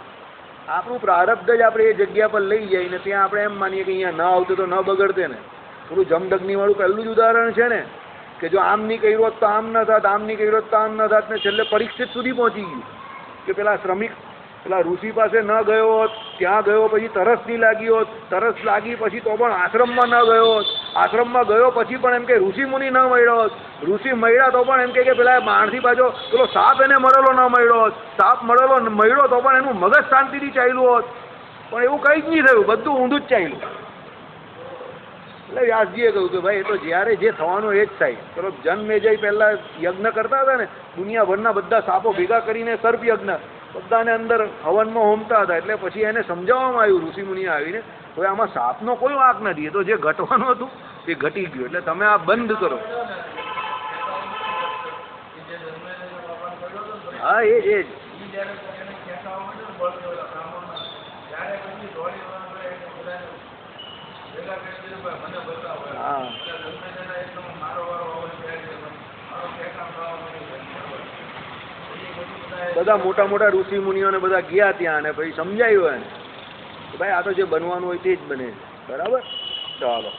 આપણું પ્રારબ્ધ જ આપણે એ જગ્યા પર લઈ જાય ને ત્યાં આપણે એમ માનીએ કે અહીંયા ન આવતું તો ન બગડતે ને. થોડું જમદગ્નિ વાળું પહેલું જ ઉદાહરણ છે ને કે જો આમ નહીં કર્યું હોત તો આમ ન થાત, આમ નહીં કર્યું હોત તો આમ ન થાત, ને છેલ્લે પરીક્ષિત સુધી પહોંચી ગયું કે પેલા શ્રમિક પેલા ઋષિ પાસે ન ગયો હોત, ત્યાં ગયો પછી તરસ નહીં લાગી હોત, તરસ લાગી પછી તો પણ આશ્રમમાં ન ગયો હોત, આશ્રમમાં ગયો પછી પણ એમ કે ઋષિ મુનિ ન મળ્યો હોત, ઋષિ મળ્યા તો પણ એમ કે પેલા માણસી પાછો પેલો સાપ એને મળેલો ન મળ્યો હોત, સાપ મળ્યો તો પણ એનું મગજ શાંતિથી ચાલ્યું હોત. પણ એવું કંઈ જ નહીં થયું, બધું ઊંધું જ ચાલ્યું. એટલે વ્યાસજીએ કહ્યું કે ભાઈ એ તો જ્યારે જે થવાનું એ જ થાય. ચલો જન્મેજય પહેલાં યજ્ઞ કરતા હતા ને, દુનિયાભરના બધા સાપો ભેગા કરીને સર્પ યજ્ઞ બધાને અંદર હવનમાં હોમતા હતા. એટલે પછી એને સમજાવવામાં આવ્યું ઋષિમુનિએ આવીને, હવે આમાં સાપનો કોઈ વાંક નથી, એ તો જે ઘટવાનું હતું એ ઘટી ગયું, એટલે તમે આ બંધ કરો. હા, એ જ. હા, બધા મોટા મોટા ઋષિ મુનિઓને બધા ગયા ત્યાં અને પછી સમજાયું એને કે ભાઈ આ તો જે બનવાનું હોય તે જ બને. બરાબર. ચાલો.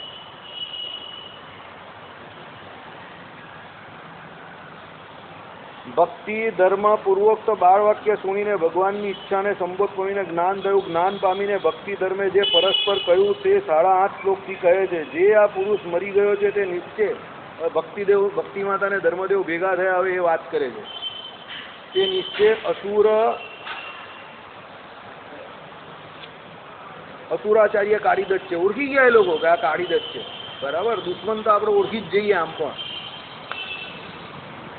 ભક્તિ ધર્મ પૂર્વોક્ત 12 વાક્ય સુણીને ભગવાનની ઈચ્છાને સંબોધ પામીને જ્ઞાન થયું. જ્ઞાન પામીને ભક્તિ ધર્મે જે પરસ્પર કહ્યું તે 8.5 શ્લોકથી કહે છે. જે આ પુરુષ મરી ગયો છે તે નિશ્ચય ભક્તિ માતા અને ધર્મદેવ ભેગા થયા હવે એ વાત કરે છે. તે નિશ્ચય અસુર અસુરાચાર્ય કાળીદત્ત છે, ઓળખી ગયા એ લોકો કે આ કાળીદત્ત છે, બરાબર. દુશ્મન તો આપણે ઓળખી જ જઈએ આમ પણ.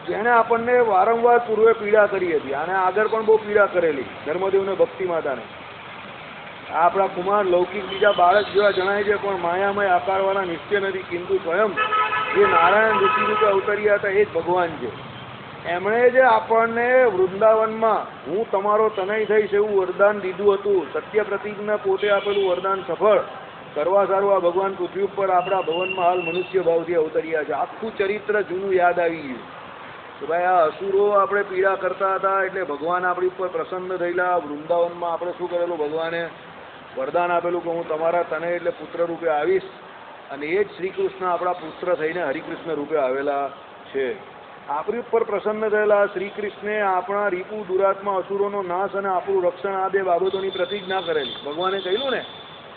જેણે આપણને વારંવાર પૂર્વે પીડા કરી હતી, અને આગળ પણ બહુ પીડા કરેલી, ધર્મદેવને ભક્તિ માતાને. આ આપણા કુમાર લૌકિક બીજા બાળક જેવા જણાય છે, પણ માયામય આકારવાળા નિશ્ચય નથી, કિંતુ સ્વયં જે નારાયણ ઋષિ રૂપે અવતર્યા હતા એ જ ભગવાન છે. એમણે જે આપણને વૃંદાવનમાં હું તમારો તનય થઈશ એવું વરદાન દીધું હતું, સત્ય પ્રતિજ્ઞા પોતે આપેલું વરદાન સફળ કરવા સારું આ ભગવાન પૃથ્વી ઉપર આપણા ભવનમાં હાલ મનુષ્ય ભાવથી અવતર્યા છે. આખું ચરિત્ર જૂનું યાદ આવી ગયું કે ભાઈ આ અસુરો આપણે પીડા કરતા હતા એટલે ભગવાન આપણી ઉપર પ્રસન્ન થયેલા. વૃંદાવનમાં આપણે શું કરેલું, ભગવાને વરદાન આપેલું કે હું તમારા તને એટલે પુત્ર રૂપે આવીશ, અને એ જ શ્રી કૃષ્ણ આપણા પુત્ર થઈને હરિકૃષ્ણ રૂપે આવેલા છે. આપણી ઉપર પ્રસન્ન થયેલા શ્રી કૃષ્ણે આપણા રીપુ દુરાત્મા અસુરોનો નાશ અને આપણું રક્ષણ આ બે બાબતોની પ્રતિજ્ઞા કરેલી. ભગવાને કહ્યું ને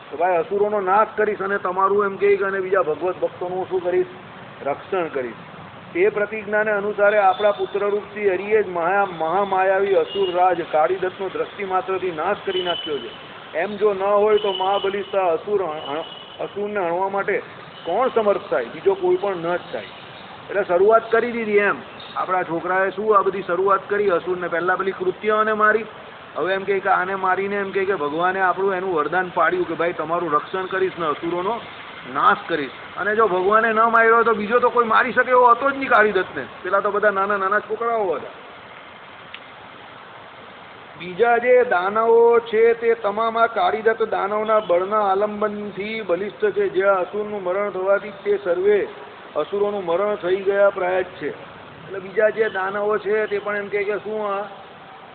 કે ભાઈ અસુરોનો નાશ કરીશ અને તમારું એમ કહી અને બીજા ભગવત ભક્તોનું શું કરીશ, રક્ષણ કરીશ. તે પ્રતિજ્ઞાને અનુસારે આપણા પુત્રરૂપથી હરિએ જ મહામાયાવી અસુર રાજ કાળીદત્તનો દ્રષ્ટિ માત્રથી નાશ કરી નાખ્યો છે. એમ જો ન હોય તો મહાબલિષ્ઠા અસુરને હણવા માટે કોણ સમર્થ થાય, બીજો કોઈ પણ ન જ થાય. એટલે શરૂઆત કરી દીધી એમ આપણા છોકરાએ શું આ બધી શરૂઆત કરી અસુરને. પહેલાં પેલી કૃત્યાઓને મારી, હવે એમ કહે કે આને મારીને એમ કહે કે ભગવાને આપણું એનું વરદાન પાડ્યું કે ભાઈ તમારું રક્ષણ કરીશ ને અસુરોનો નાશ કરીશ. અને જો ભગવાને ન માર્યો તો બીજો તો કોઈ મારી શકે એવો હતો જ નહીં કાળીદત્તને. પેલા તો બધા નાના નાના છોકરાઓ હતા. બીજા જે દાનવો છે તે તમામ આ કાળીદત્ત દાનવના બળના આલંબનથી બલિષ્ઠ છે. જે અસુરનું મરણ થવાથી તે સર્વે અસુરોનું મરણ થઈ ગયા પ્રાય જ છે. એટલે બીજા જે દાનવો છે તે પણ એમ કહે કે શું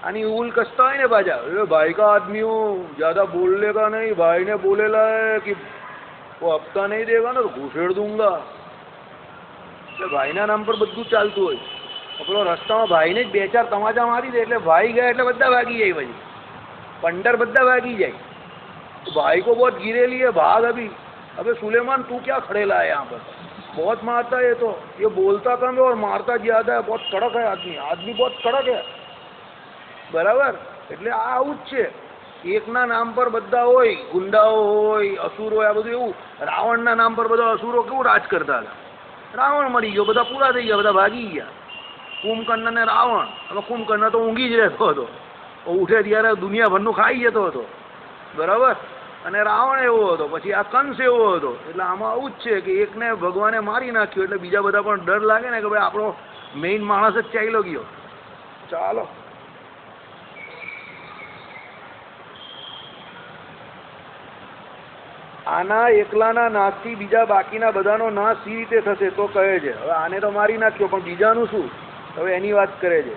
આની ઉલ કસતા હોય ને પાછા, એ ભાઈ કા આદમી હું જ્યાદા બોલને કા નહીં, ભાઈને બોલેલા હૈ कि वो हफ्ता नहीं देगा ना तो घूसेड़ दूंगा. એટલે ભાઈના નામ પર બધું ચાલતું હોય. પેલો રસ્તામાં ભાઈને જ બે ચાર તમાચા મારી દે એટલે ભાઈ ગયા એટલે બધા ભાગી જાય, પછી પંડર બધા ભાગી જાય. तो भाई को बहुत गिरेली है, भाग अभी. अबे सुलेमान तू क्या खड़ेला है यहाँ पर, बहुत मारता है. तो ये बोलता कम है और मारता ज्यादा है, बहुत कड़क है आदमी, आदमी बहुत कड़क है, बराबर. એટલે આ આવું જ છે, એકના નામ પર બધા હોય, ગુંડાઓ હોય, અસુરો હોય, આ બધું એવું. રાવણના નામ પર બધા અસુરો કેવું રાજ કરતા હતા. રાવણ મરી ગયો, બધા પૂરા થઈ ગયા, બધા ભાગી ગયા. કુંભકર્ણ ને રાવણ. હવે કુંભકર્ણ તો ઊંઘી જ રહેતો હતો, ઉઠે ત્યારે દુનિયાભરનું ખાઈ જતો હતો, બરાબર. અને રાવણ એવો હતો, પછી આ કંસ એવો હતો. એટલે આમાં આવું જ છે કે એકને ભગવાને મારી નાખ્યો એટલે બીજા બધા પણ ડર લાગે ને કે ભાઈ આપણો મેઇન માણસ જ ચાલ્યો ગયો. ચાલો આના એકલાના નાશથી બીજા બાકીના બધાનો નાશ સી રીતે થશે તો કહે છે. હવે આને તો મારી નાખ્યો પણ બીજાનું શું, હવે એની વાત કરે છે.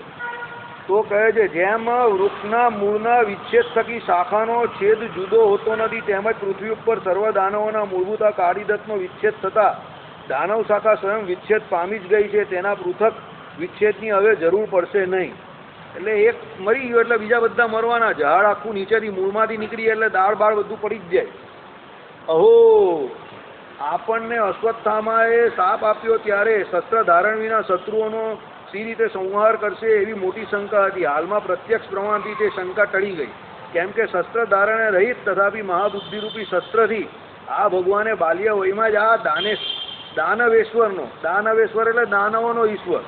તો કહે છે જેમ વૃક્ષના મૂળના વિચ્છેદ થકી શાખાનો છેદ જુદો હોતો નથી, તેમજ પૃથ્વી ઉપર સર્વ દાનવોના મૂળભૂત કાળીદત્તનો વિચ્છેદ થતા દાનવ શાખા સ્વયં વિચ્છેદ પામી જ ગઈ છે. તેના પૃથક વિચ્છેદની હવે જરૂર પડશે નહીં. એટલે એક મરી ગયો એટલે બીજા બધા મરવાના. ઝાડ આખું નીચેથી મૂળમાંથી નીકળી એટલે દાળ બાળ બધું પડી જ જાય. અહો, આપણને અશ્વત્થામાએ શાપ આપ્યો ત્યારે શસ્ત્ર ધારણ વિના શત્રુઓનો સી રીતે સંહાર કરશે એવી મોટી શંકા હતી. હાલમાં પ્રત્યક્ષ પ્રમાણથી તે શંકા ટળી ગઈ, કેમ કે શસ્ત્ર ધારણે રહિત તથાપી મહાબુદ્ધિરૂપી શસ્ત્રથી આ ભગવાને બાલ્ય વયમાં જ આ દાનવેશ્વરનો, દાનવેશ્વર એટલે દાનવોનો ઈશ્વર.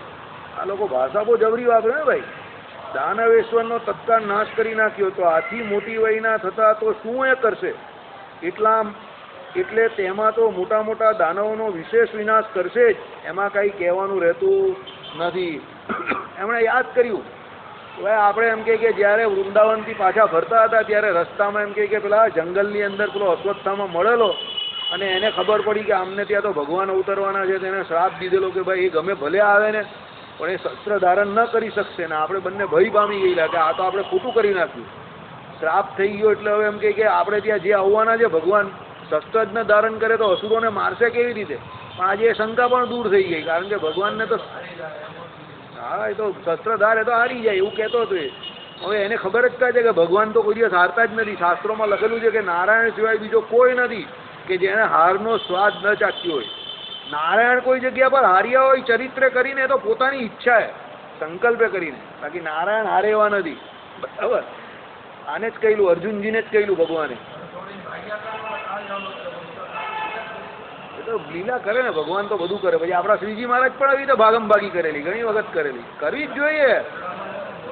આ લોકો ભાષા બહુ જબરી વાપરે ને ભાઈ. દાનવેશ્વરનો તત્કાળ નાશ કરી નાખ્યો. તો આથી મોટી વયના થતા તો શું એ કરશે, એટલે તેમાં તો મોટા મોટા દાનવોનો વિશેષ વિનાશ કરશે જ, એમાં કંઈ કહેવાનું રહેતું નથી. એમણે યાદ કર્યું ભાઈ આપણે એમ કે જ્યારે વૃંદાવનથી પાછા ફરતા હતા ત્યારે રસ્તામાં એમ કે પેલા જંગલની અંદર પેલો અશ્વત્થામા મળેલો અને એને ખબર પડી કે આમને ત્યાં તો ભગવાન અવતરવાના છે. તેને શ્રાપ દીધેલો કે ભાઈ એ ગમે ભલે આવે ને પણ એ શસ્ત્ર ધારણ ન કરી શકશે. ને આપણે બંને ભય પામી ગયેલા કે આ તો આપણે ખોટું કરી નાખ્યું, શ્રાપ થઈ ગયો. એટલે હવે એમ કે આપણે ત્યાં જે આવવાના છે ભગવાન શસ્ત્ર જ ન ધારણ કરે તો અસુરોને મારશે કેવી રીતે. પણ આજે એ શંકા પણ દૂર થઈ ગઈ, કારણ કે ભગવાનને તો હા એ તો શસ્ત્રધાર એ તો હારી જાય એવું કહેતો હતો એ. હવે એને ખબર જ કાંઈ છે કે ભગવાન તો કોઈ દિવસ હારતા જ નથી. શાસ્ત્રોમાં લખેલું છે કે નારાયણ સિવાય બીજો કોઈ નથી કે જેને હારનો સ્વાદ ન ચાખ્યો હોય. નારાયણ કોઈ જગ્યા પર હાર્યા હોય ચરિત્રે કરીને, તો પોતાની ઈચ્છાએ સંકલ્પે કરીને, બાકી નારાયણ હારે એવા નથી, બરાબર. આને જ કહેલું, અર્જુનજીને જ કહેલું ભગવાને. એ તો લીલા કરે ને, ભગવાન તો બધું કરે. પછી આપણા શ્રીજી મહારાજ પણ આવી તો ભાગમભાગી કરેલી, ઘણી વખત કરેલી, કરવી જ જોઈએ,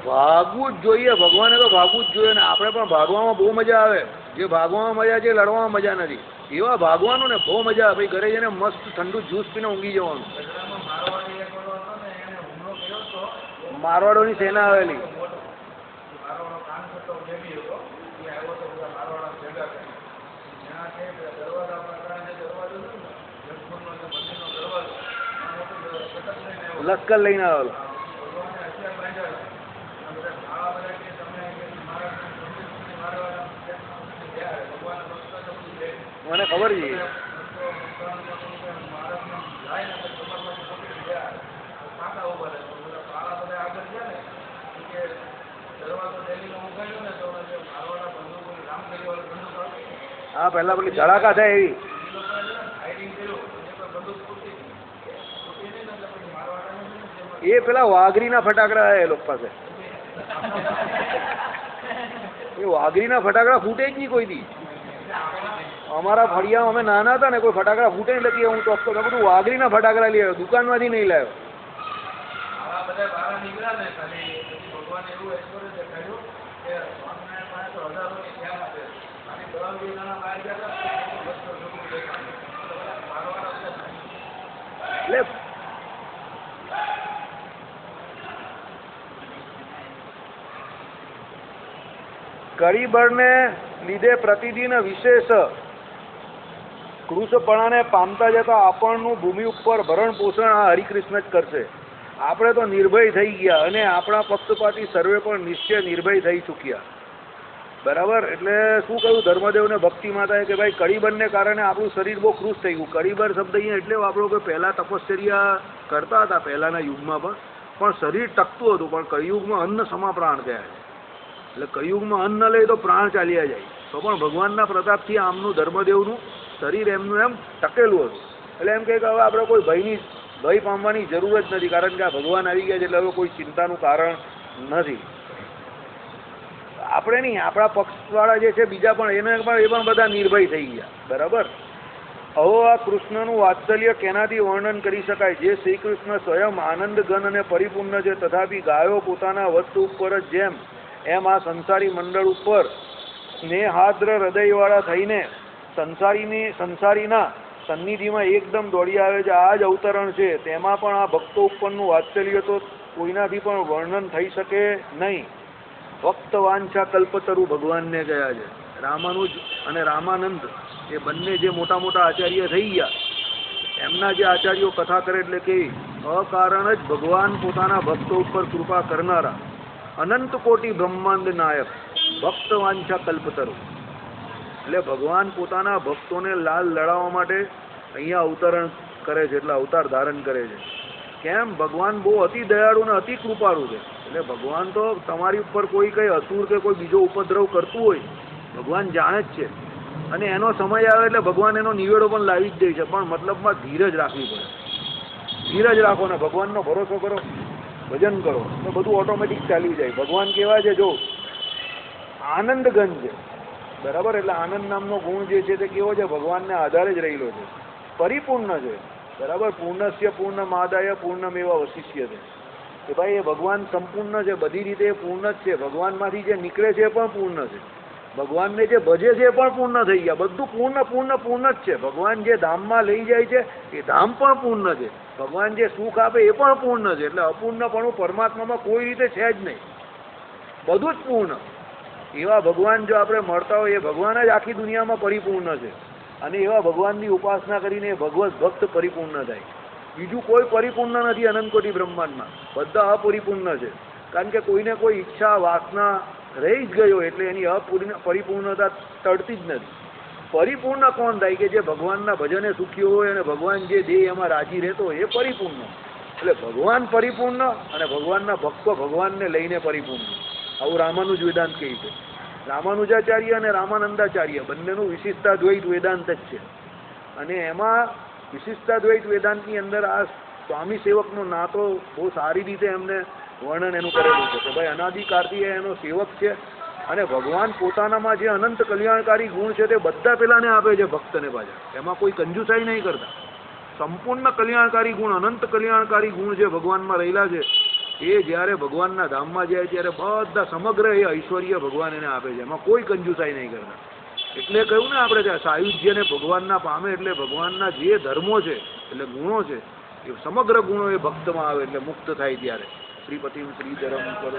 ભાગવું જ જોઈએ. ભગવાને તો ભાગવું જ જોઈએ ને. આપણે પણ ભાગવામાં બહુ મજા આવે. જે ભાગવામાં મજા છે, લડવામાં મજા નથી. એવા ભાગવાનું ને બહુ મજા આવે. ભાઈ ઘરે જઈને મસ્ત ઠંડુ જ્યુસ પીને ઊંઘી જવાનું. મારવાડોની સેના આવેલી. લશ્કર લઈને આવેલો. મને ખબર છે. હા, પહેલા પેલી ધડાકા થાય એવી. એ પેલા વાઘરીના ફટાકડા એ લોકો પાસે. એ વાઘરીના ફટાકડા ફૂટે જ નહીં કોઈ દી. અમારા ફળિયા અમે નાના હતા ને, કોઈ ફટાકડા ફૂટે ને લખીએ, હું તો બધું વાઘરીના ફટાકડા લઈ આવ્યો, દુકાનમાંથી નહીં લાવ્યો. એટલે કળીબળને લીધે પ્રતિદિન વિશેષ કૃષપણાને પામતા જતા આપણનું ભૂમિ ઉપર ભરણ પોષણ આ હરિકૃષ્ણ જ કરશે. આપણે તો નિર્ભય થઈ ગયા અને આપણા પક્ષપાતી સર્વે પણ નિશ્ચય નિર્ભય થઈ ચૂક્યા. બરાબર. એટલે શું કહ્યું ધર્મદેવને ભક્તિ માતાએ કે ભાઈ કળીબળને કારણે આપણું શરીર બહુ કૃષ થઈ ગયું. કળીબળ શબ્દ અહીંયા એટલે વાપરો કે પહેલાં તપશ્ચર્યા કરતા હતા પહેલાંના યુગમાં પણ શરીર ટકતું હતું, પણ કળિયુગમાં અન્ન સમા પ્રાણ થયા છે. એટલે કળિયુગમાં અન્ન લે તો પ્રાણ ચાલ્યા જાય. તો પણ ભગવાનના પ્રતાપથી આમનું ધર્મદેવનું શરીર એમનું એમ ટકેલું હતું. એટલે એમ કે હવે આપણે કોઈ ભય પામવાની જરૂર જ નથી, કારણ કે આ ભગવાન આવી ગયા છે એટલે હવે કોઈ ચિંતાનું કારણ નથી. આપણે નહીં, આપણા પક્ષવાળા જે છે બીજા પણ એ પણ બધા નિર્ભય થઈ ગયા. બરાબર. હવે આ કૃષ્ણનું વાત્સલ્ય કેનાથી વર્ણન કરી શકાય? જે શ્રી કૃષ્ણ સ્વયં આનંદ ઘન અને પરિપૂર્ણ છે, તથાપી ગાયો પોતાના વસ્તુ ઉપર જ જેમ એમ આ સંસારી મંડળ ઉપર સ્નેહાદ્ર હૃદયવાળા થઈને સંસારીના સન્નિધિમાં એકદમ દોડી આવે છે. આ જ અવતરણ છે. તેમાં પણ આ ભક્તો ઉપરનું વાત્સલ્ય તો કોઈનાથી પણ વર્ણન થઈ શકે નહીં. ભક્ત વાંછા કલ્પતરુ ભગવાનને ગયા છે. રામાનુજ અને રામાનંદ એ બંને જે મોટા મોટા આચાર્ય થઈ ગયા, એમના જે આચાર્યો કથા કરે એટલે કે અકારણ જ ભગવાન પોતાના ભક્તો ઉપર કૃપા કરનારા અનંત કોટી બ્રહ્માંડ નાયક ભક્ત વાંછા કલ્પતરુ. એટલે ભગવાન પોતાના ભક્તોને લાલ લડાવવા માટે અહીંયા અવતરણ કરે છે, એટલે અવતાર ધારણ કરે છે. કેમ? ભગવાન બહુ અતિ દયાળુ ને અતિ કૃપાળુ છે. એટલે ભગવાન તો તમારી ઉપર કોઈ કંઈ અસુર કે કોઈ બીજો ઉપદ્રવ કરતું હોય ભગવાન જાણે જ છે, અને એનો સમય આવે એટલે ભગવાન એનો નિવેડો પણ લાવી જ દે છે. પણ મતલબમાં ધીરજ રાખવી પડે. ધીરજ રાખો ને ભગવાનનો ભરોસો કરો, ભજન કરો તો બધું ઓટોમેટિક ચાલી જાય. ભગવાન કેવા છે? જો આનંદ ઘન છે. બરાબર. એટલે આનંદ નામનો ગુણ જે છે તે કેવો છે? ભગવાનને આધારે જ રહેલો છે, પરિપૂર્ણ છે. બરાબર. પૂર્ણસ્ય પૂર્ણમાદાય પૂર્ણમેવા વશિષ્યતે. કે ભાઈ એ ભગવાન સંપૂર્ણ છે, બધી રીતે એ પૂર્ણ જ છે. ભગવાનમાંથી જે નીકળે છે એ પણ પૂર્ણ છે. ભગવાનને જે ભજે છે એ પણ પૂર્ણ થઈ ગયા. બધું પૂર્ણ જ છે. ભગવાન જે ધામમાં લઈ જાય છે એ ધામ પણ પૂર્ણ છે. ભગવાન જે સુખ આપે એ પણ પૂર્ણ છે. એટલે અપૂર્ણપણું પરમાત્મામાં કોઈ રીતે છે જ નહીં, બધું જ પૂર્ણ. એવા ભગવાન જો આપણે મળતા હોય, એ ભગવાન જ આખી દુનિયામાં પરિપૂર્ણ છે. અને એવા ભગવાનની ઉપાસના કરીને એ ભગવત ભક્ત પરિપૂર્ણ થાય. બીજું કોઈ પરિપૂર્ણ નથી અનંતકોટી બ્રહ્માંડમાં, બધા અપરિપૂર્ણ છે. કારણ કે કોઈને કોઈ ઈચ્છા વાસના રહી જ ગયો એટલે એની પરિપૂર્ણતા ટળતી જ નથી. પરિપૂર્ણ કોણ થાય? કે જે ભગવાનના ભજને સુખી હોય અને ભગવાન જે દે એમાં રાજી રહેતો હોય એ પરિપૂર્ણ. એટલે ભગવાન પરિપૂર્ણ અને ભગવાનના ભક્તો ભગવાનને લઈને પરિપૂર્ણ. આવું રામાનુજ વેદાંત કહે છે. રામાનુજાચાર્ય અને રામાનંદાચાર્ય બંનેનું વિશિષ્ટાદ્વૈત વેદાંત જ છે. અને એમાં વિશિષ્ટાદ્વૈત વેદાંતની અંદર આ સ્વામી સેવકનો નાતો બહુ સારી રીતે એમને વર્ણન એનું કરેલું છે કે ભાઈ અનાદિકાળથી એનો સેવક છે અને ભગવાન પોતાનામાં જે અનંત કલ્યાણકારી ગુણ છે તે બધા પેલાને આપે છે ભક્તને પાછા. એમાં કોઈ કંજુસાઈ નહીં કરતા. સંપૂર્ણ કલ્યાણકારી ગુણ, અનંત કલ્યાણકારી ગુણ જે ભગવાનમાં રહેલા છે એ જ્યારે ભગવાનના ધામમાં જાય ત્યારે બધા સમગ્ર એ ઐશ્વર્ય ભગવાન એને આપે છે. એમાં કોઈ કંજુસાઈ નહીં કરતા. એટલે કહ્યું ને આપણે ત્યાં સાયુજ્યને ભગવાનના પામે એટલે ભગવાનના જે ધર્મો છે એટલે ગુણો છે એ સમગ્ર ગુણો એ ભક્તમાં આવે એટલે મુક્ત થાય ત્યારે. શ્રીપતિમ શ્રીધરમ કરો